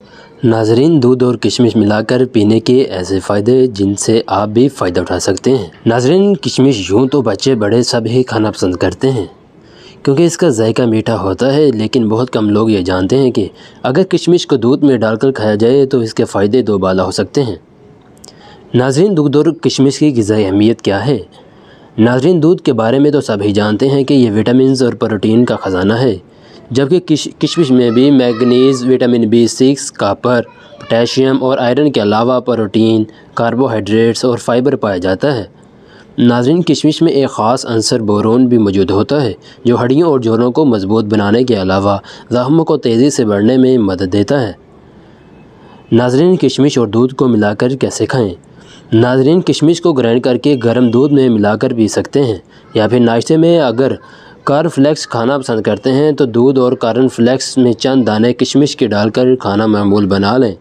ناظرین، دودھ اور کشمش ملا کر پینے کے ایسے فائدے جن سے آپ بھی فائدہ اٹھا سکتے ہیں۔ ناظرین، کشمش یوں تو بچے بڑے سب ہی کھانا پسند کرتے ہیں کیونکہ اس کا ذائقہ میٹھا ہوتا ہے، لیکن بہت کم لوگ یہ جانتے ہیں کہ اگر کشمش کو دودھ میں ڈال کر کھایا جائے تو اس کے فائدے دو بالا ہو سکتے ہیں۔ ناظرین، دودھ اور کشمش کی غذائی اہمیت کیا ہے؟ ناظرین، دودھ کے بارے میں تو سبھی جانتے ہیں کہ یہ وٹامنز اور پروٹین کا خزانہ ہے، جبکہ کشمش میں بھی manganese, vitamin B6، copper, potassium اور آئرن کے علاوہ پروٹین، کاربوہائیڈریٹس اور فائبر پایا جاتا ہے۔ ناظرین، کشمش میں ایک خاص عنصر بورون بھی موجود ہوتا ہے جو ہڈیوں اور جوڑوں کو مضبوط بنانے کے علاوہ زخموں کو تیزی سے بڑھنے میں مدد دیتا ہے۔ ناظرین، کشمش اور دودھ کو ملا کر کیسے کھائیں؟ ناظرین، کشمش کو گرائنڈ کر کے گرم دودھ میں ملا کر پی سکتے ہیں، یا پھر ناشتے میں اگر کارن فلیکس کھانا پسند کرتے ہیں تو دودھ اور کارن فلیکس میں چند دانے کشمش کے ڈال کر کھانا معمول بنا لیں۔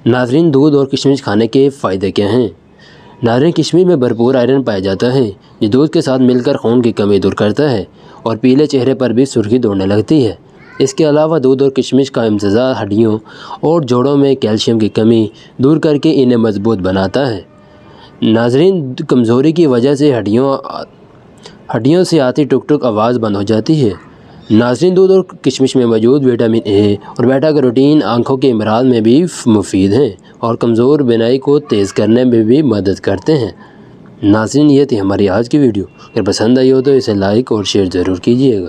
ناظرین، دودھ اور کشمش کھانے کے فائدے کیا ہیں؟ ناظرین، کشمش میں بھرپور آئرن پایا جاتا ہے جو دودھ کے ساتھ مل کر خون کی کمی دور کرتا ہے اور پیلے چہرے پر بھی سرخی دوڑنے لگتی ہے۔ اس کے علاوہ دودھ اور کشمش کا امتزاج ہڈیوں اور جوڑوں میں کیلشیم کی کمی دور کر کے انہیں مضبوط بناتا ہے۔ ناظرین، کمزوری کی وجہ سے ہڈیوں سے آتی ٹک ٹک آواز بند ہو جاتی ہے۔ ناظرین، دودھ اور کشمش میں موجود وٹامن اے اور بیٹا کیروٹین آنکھوں کے امراض میں بھی مفید ہیں اور کمزور بینائی کو تیز کرنے میں بھی مدد کرتے ہیں۔ ناظرین، یہ تھی ہماری آج کی ویڈیو۔ اگر پسند آئی ہو تو اسے لائک اور شیئر ضرور کیجیے گا۔